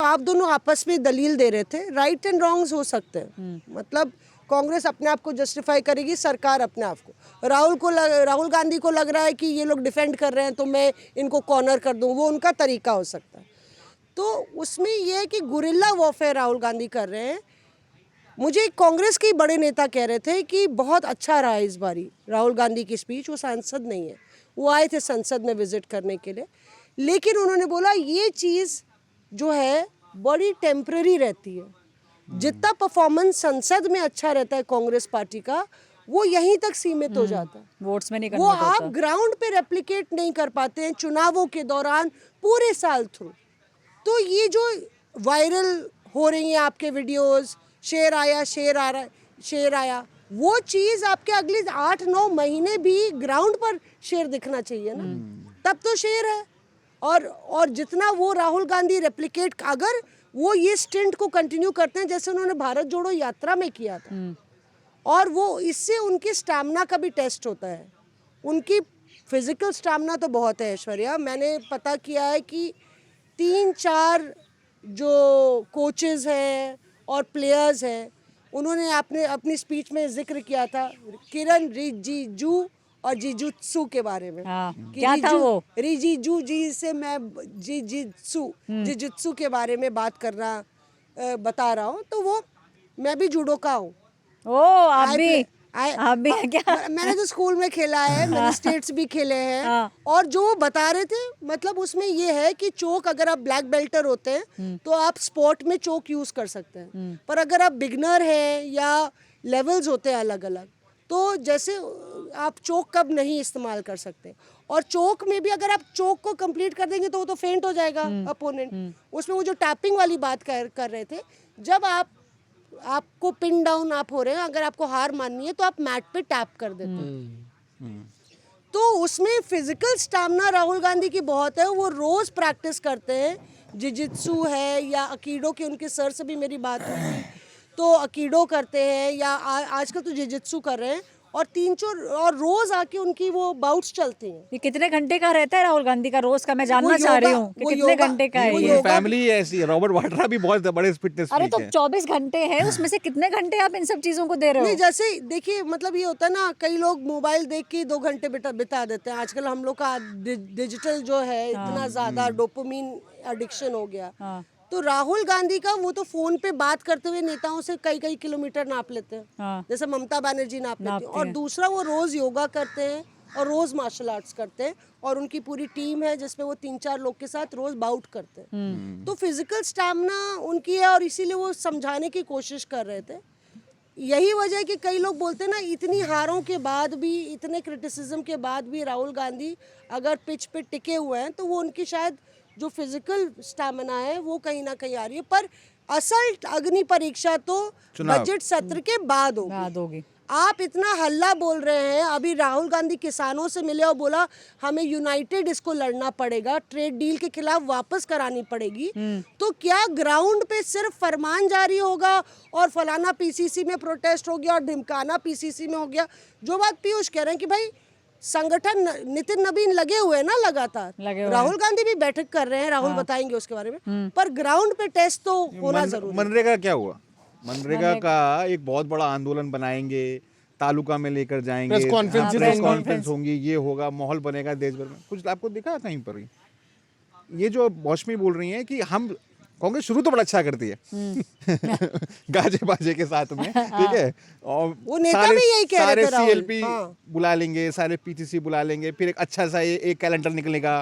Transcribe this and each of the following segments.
आप दोनों आपस में दलील दे रहे थे, राइट एंड रॉन्ग्स हो सकते हैं, मतलब कांग्रेस अपने आप को जस्टिफाई करेगी, सरकार अपने आप को। राहुल गांधी को लग रहा है कि ये लोग डिफेंड कर रहे हैं तो मैं इनको कॉर्नर कर दूं, वो उनका तरीका हो सकता है। तो उसमें ये है कि गुरिल्ला वॉरफेयर राहुल गांधी कर रहे हैं। मुझे कांग्रेस के बड़े नेता कह रहे थे कि बहुत अच्छा रहा इस बारी राहुल गांधी की स्पीच। वो सांसद नहीं है, वो आए थे संसद में विजिट करने के लिए, लेकिन उन्होंने बोला ये चीज़ जो है बड़ी टेम्पररी रहती है। जितना परफॉर्मेंस संसद में अच्छा रहता है कांग्रेस पार्टी का, वो यहीं तक सीमित हो जाता है, वोट्स में नहीं वो कन्वर्ट आप होता। ग्राउंड पे रेप्लिकेट नहीं कर पाते हैं चुनावों के दौरान पूरे साल थ्रू। तो ये जो वायरल हो रही हैं आपके वीडियोस, शेर आया शेर आया, वो चीज़ आपके अगले 8-9 महीने भी ग्राउंड पर शेर दिखना चाहिए ना, तब तो शेर है। और जितना वो राहुल गांधी रेप्लिकेट, अगर वो ये स्टिंट को कंटिन्यू करते हैं जैसे उन्होंने भारत जोड़ो यात्रा में किया था, और वो इससे उनके स्टैमिना का भी टेस्ट होता है। उनकी फिजिकल स्टैमिना तो बहुत है ऐश्वर्या, मैंने पता किया है कि 3-4 जो कोचेस हैं और प्लेयर्स हैं, उन्होंने आपने अपनी स्पीच में जिक्र किया था किरण रिजिजू और जिजुत्सु के बारे में। हाँ, कि क्या था वो? रिजिजू जी से मैं जिजुत्सु के बारे में बात करना बता रहा हूँ। तो वो, मैं भी जुडोका हूँ। ओ, आप भी हैं क्या? मैंने तो स्कूल में खेला है, मैंने स्टेट्स भी खेले हैं। हाँ। और जो वो बता रहे थे, मतलब उसमें ये है कि चोक, अगर आप ब्लैक बेल्टर होते हैं तो आप स्पोर्ट में चोक यूज कर सकते हैं, पर अगर आप बिगनर हैं या लेवल्स होते हैं अलग अलग, तो जैसे आप चोक कब नहीं इस्तेमाल कर सकते। और चोक में भी अगर आप चोक को कंप्लीट कर देंगे तो वो तो फेंट हो जाएगा अपोनेंट। उसमें वो जो टैपिंग वाली बात कर रहे थे, जब आपको पिन डाउन आप हो रहे हैं, अगर आपको हार माननी है तो आप मैट पे टैप कर देते हैं। तो उसमें फिजिकल स्टैमिना राहुल गांधी की बहुत है, वो रोज प्रैक्टिस करते हैं। जिजित्सु है या अकीडो के, उनके सर से भी मेरी बात हुई थी, तो अकीडो करते हैं या आजकल तो जिजित्सु कर रहे हैं, और 3-4 और रोज आके उनकी वो बाउट्स चलती हैं। ये कितने घंटे का रहता है राहुल गांधी का रोज का? मैं जानना चाह रही हूँ कि कितने घंटे का है ये? फैमिली ऐसी है, रॉबर्ट वाड्रा भी बहुत बड़े फिटनेस अरे फ्रीक तो है। 24 घंटे है, उसमें से कितने घंटे आप इन सब चीजों को दे रहे नहीं, हो? जैसे देखिए, मतलब ये होता है ना, कई लोग मोबाइल देख के 2 घंटे बिता देते हैं। आजकल हम लोग का डिजिटल जो है इतना ज्यादा डोपामिन एडिक्शन हो गया। हाँ। तो राहुल गांधी का, वो तो फोन पे बात करते हुए नेताओं से कई किलोमीटर नाप लेते हैं। हाँ। जैसे ममता बनर्जी नापती हैं। नापती और हैं। दूसरा, वो रोज योगा करते हैं और रोज मार्शल आर्ट्स करते हैं, और उनकी पूरी टीम है जिसमें वो 3-4 लोग के साथ रोज बाउट करते हैं। तो फिजिकल स्टैमिना उनकी है, और इसीलिए वो समझाने की कोशिश कर रहे थे। यही वजह है कि कई लोग बोलते हैं ना, इतनी हारों के बाद भी, इतने क्रिटिसिज्म के बाद भी राहुल गांधी अगर पिच पे टिके हुए हैं, तो वो उनकी शायद जो फिजिकल स्टैमिना है वो कहीं ना कहीं आ रही है। पर असल अग्नि परीक्षा तो बजट सत्र के बाद होगी। आप इतना हल्ला बोल रहे हैं, अभी राहुल गांधी किसानों से मिले और बोला हमें यूनाइटेड इसको लड़ना पड़ेगा, ट्रेड डील के खिलाफ वापस करानी पड़ेगी। तो क्या ग्राउंड पे सिर्फ फरमान जारी होगा और फलाना पीसीसी में प्रोटेस्ट हो गया और ढिमकाना पीसीसी में हो गया? जो बात पीयूष कह रहे हैं कि भाई संगठन, नितिन नवीन लगे हुए हैं ना लगातार, राहुल गांधी भी बैठक कर रहे हैं, राहुल बताएंगे उसके बारे में, पर ग्राउंड पे टेस्ट तो होना जरूरी है। मनरेगा क्या हुआ? मनरेगा का एक बहुत बड़ा आंदोलन बनाएंगे, तालुका में लेकर जाएंगे, प्रेस कॉन्फ्रेंस होंगी, ये होगा, माहौल बनेगा देश भर में। कुछ आपको दिखा कहीं पर? ये जो मौसमी बोल रही हैं कि हम, कांग्रेस शुरू तो बड़ा अच्छा करती है गाजे बाजे के साथ में, ठीक है, और वो नेता भी यही कह रहे थे, सारे सीएलपी बुला लेंगे, सारे पीटीसी बुला लेंगे, फिर एक अच्छा सा एक कैलेंडर निकलेगा,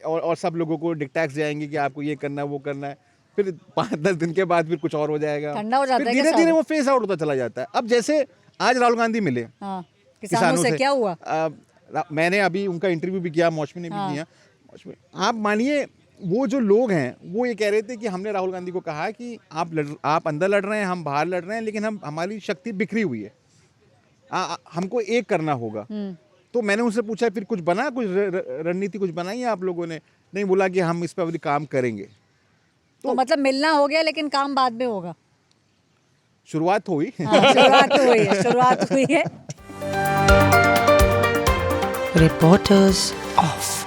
और सब लोगों को डिक्टेट्स जाएंगे कि आपको ये करना है, वो करना है। फिर 5-10 दिन के बाद फिर कुछ और हो जाएगा, ठंडा हो जाता है, धीरे धीरे वो फेस आउट होता चला जाता है। अब जैसे आज राहुल गांधी मिले किसानों से, क्या हुआ? मैंने अभी उनका इंटरव्यू भी किया, मौसमी ने भी किया। आप मानिए, वो जो लोग हैं वो ये कह रहे थे कि हमने राहुल गांधी को कहा कि आप अंदर लड़ रहे हैं, हम बाहर लड़ रहे हैं, लेकिन हमारी शक्ति बिखरी हुई है, हमको एक करना होगा। तो मैंने उनसे पूछा फिर कुछ बना, कुछ रणनीति कुछ बनाई है आप लोगों ने? नहीं, बोला कि हम इस पर अभी काम करेंगे। तो मतलब मिलना हो गया, लेकिन काम बाद में होगा। शुरुआत हुई। शुरुआत हुई है। Reporters off.